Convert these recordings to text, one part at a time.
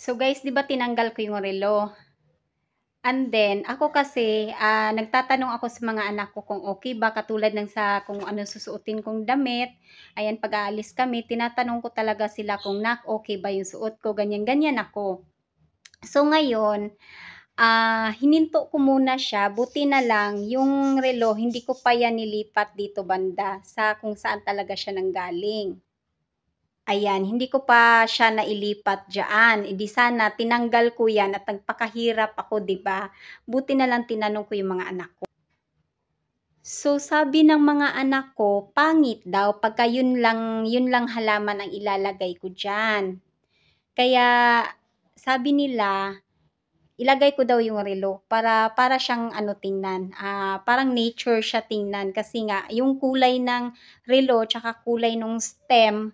So guys, 'di ba tinanggal ko yung relo? And then, ako kasi, nagtatanong ako sa mga anak ko kung okay ba, katulad ng sa kung ano susuotin kong damit. Ayan, pag aalis kami, tinatanong ko talaga sila kung, "Nak, okay ba yung suot ko?" Ganyan-ganyan ako. So ngayon, hininto ko muna siya, buti na lang yung relo hindi ko pa yan nilipat dito banda sa kung saan talaga siya nanggaling. Ayan, hindi ko pa siya nailipat diyaan, eh, di sana tinanggal ko yan at nagpakahirap ako, 'di ba? Buti na lang tinanong ko yung mga anak ko. So, sabi ng mga anak ko, pangit daw pagka yun lang halaman ang ilalagay ko diyan. Kaya sabi nila, ilagay ko daw yung relo para siyang ano tingnan, parang nature siya tingnan kasi nga yung kulay ng relo tsaka kulay nung stem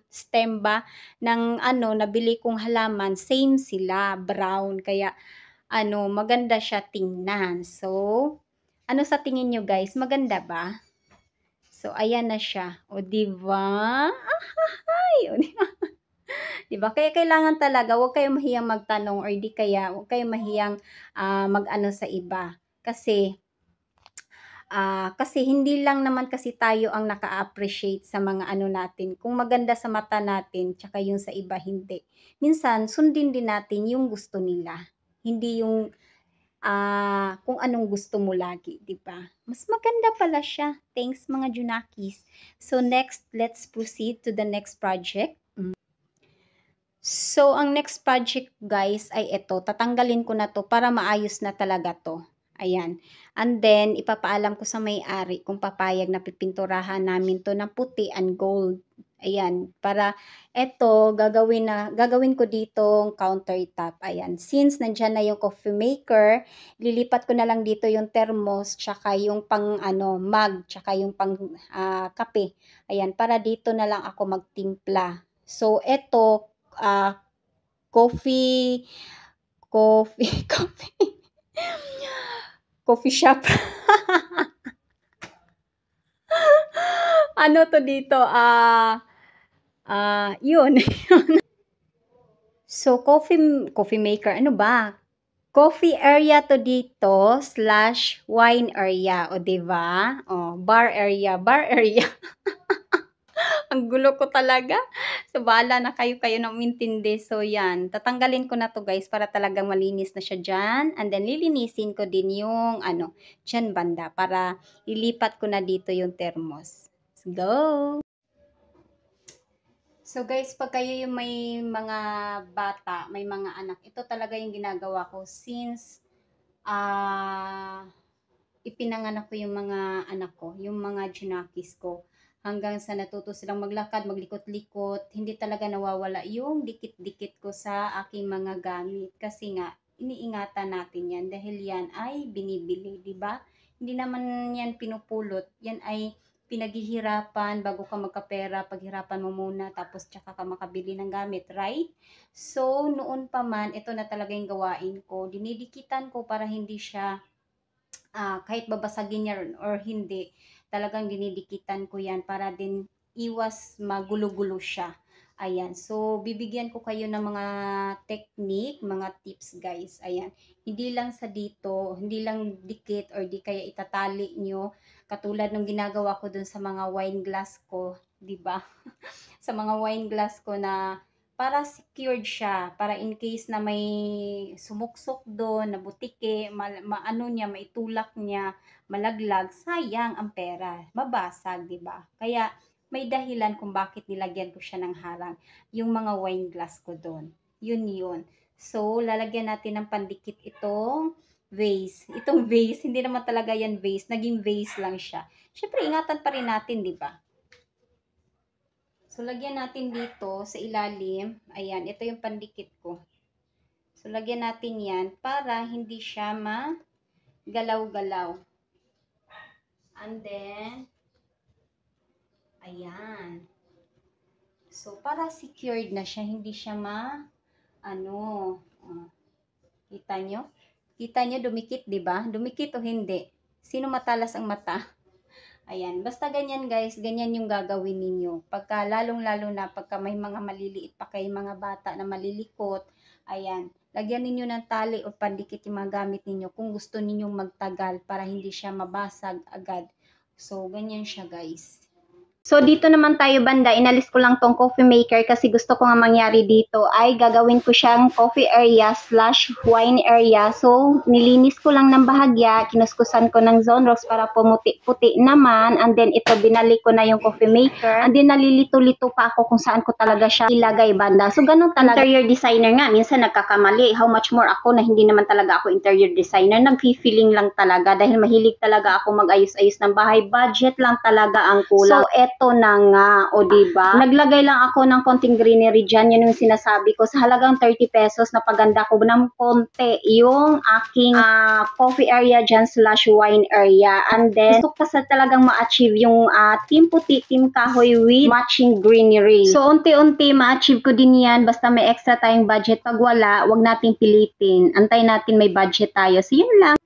ba ng ano nabili kong halaman same sila, brown. Kaya ano maganda siya tingnan. So, ano sa tingin niyo guys, maganda ba? So, ayan na siya. O, 'di ba? Ay, o, 'di ba? 'Di ba? Kaya kailangan talaga huwag kayong mahiyang magtanong or di kaya huwag kayong mahiyang mag-ano sa iba. Kasi hindi lang naman kasi tayo ang naka-appreciate sa mga ano natin. Kung maganda sa mata natin, tsaka yung sa iba hindi. Minsan, sundin din natin yung gusto nila. Hindi yung kung anong gusto mo lagi, 'di ba? Mas maganda pala siya. Thanks mga Junakis. So next, let's proceed to the next project. So, ang next project guys ay ito, tatanggalin ko na to para maayos na talaga to. Ayan. And then, ipapaalam ko sa may-ari kung papayag na pipinturahan namin to ng puti and gold. Ayan, para eto gagawin ko ditong countertop. Ayan, since nandiyan na yung coffee maker, lilipat ko na lang dito yung thermos, tsaka yung pang ano, mug, tsaka yung pang kape. Ayan, para dito na lang ako magtimpla. So, eto, ah, coffee coffee coffee shop. Ano 'to dito, yun. So, coffee maker, ano ba? Coffee area to dito slash wine area, o 'di ba? Oh, bar area. Ang gulo ko talaga. So, bahala na kayo na umintindi. So, yan. Tatanggalin ko na to guys para talagang malinis na siya dyan. And then, lilinisin ko din yung ano, dyan banda para ilipat ko na dito yung thermos. Let's go! So guys, pag kayo yung may mga bata, may mga anak, ito talaga yung ginagawa ko since ipinanganak ko yung mga anak ko, yung mga junakis ko. Hanggang sa natuto silang maglakad, maglikot-likot, hindi talaga nawawala yung dikit-dikit ko sa aking mga gamit. Kasi nga, iniingatan natin yan dahil yan ay binibili, di ba? Hindi naman yan pinupulot. Yan ay pinaghihirapan bago ka magkapera, paghirapan mo muna, tapos tsaka ka makabili ng gamit, right? So, noon pa man, ito na talaga yung gawain ko. Dinidikitan ko para hindi siya kahit babasagin niya or hindi, talagang dinidikitan ko yan para din iwas magulo-gulo siya. Ayan. So, bibigyan ko kayo ng mga technique, mga tips guys. Ayan. Hindi lang sa dito, hindi lang dikit or di kaya itatali nyo. Katulad ng ginagawa ko dun sa mga wine glass ko. 'Di ba? Sa mga wine glass ko na para secured siya, para in case na may sumuksok doon, na butike, maano niya, maitulak niya, malaglag, sayang ang pera, mabasag, 'di ba? Kaya may dahilan kung bakit nilagyan ko siya ng harang, yung mga wine glass ko doon. Yun. So, lalagyan natin ng pandikit itong vase. Itong vase, hindi naman talaga yan vase, naging vase lang siya. Syempre, ingatan pa rin natin, 'di ba? So, lagyan natin dito sa ilalim. Ayan, ito yung pandikit ko. So, lagyan natin yan para hindi siya magalaw-galaw. And then, ayan. So, para secured na siya, hindi siya ano, kita nyo? Kita nyo, dumikit, di ba? Dumikit o hindi? Sino matalas ang mata? Ayan, basta ganyan guys, ganyan yung gagawin ninyo. Pagka lalong-lalo na pagka may mga maliliit pa kay mga bata na malilikot, ayan, lagyan ninyo ng tali o pandikit yung mga gamit ninyo kung gusto ninyong magtagal para hindi siya mabasag agad. So, ganyan siya guys. So, dito naman tayo banda, inalis ko lang tong coffee maker kasi gusto ko nga mangyari dito ay gagawin ko siyang coffee area / wine area. So, nilinis ko lang ng bahagya, kinuskusan ko ng Zonrox para pumuti-puti naman, and then ito binalik ko na yung coffee maker, and then nalilito-lito pa ako kung saan ko talaga siya ilagay banda. So, ganun talaga. Interior designer nga, minsan nagkakamali. How much more ako na hindi naman talaga ako interior designer, nag-feeling lang talaga dahil mahilig talaga ako mag-ayos-ayos ng bahay. Budget lang talaga ang kulang. So, eto na nga, o diba? Naglagay lang ako ng konting greenery dyan, yun yung sinasabi ko. Sa halagang 30 pesos, napaganda ko ng konti yung aking coffee area dyan / wine area. And then, gusto ko kasi talagang ma-achieve yung team puti, team kahoy with matching greenery. So, unti-unti ma-achieve ko din yan, basta may extra tayong budget. Pag wala, wag nating pilitin. Antay natin may budget tayo. So, yun lang.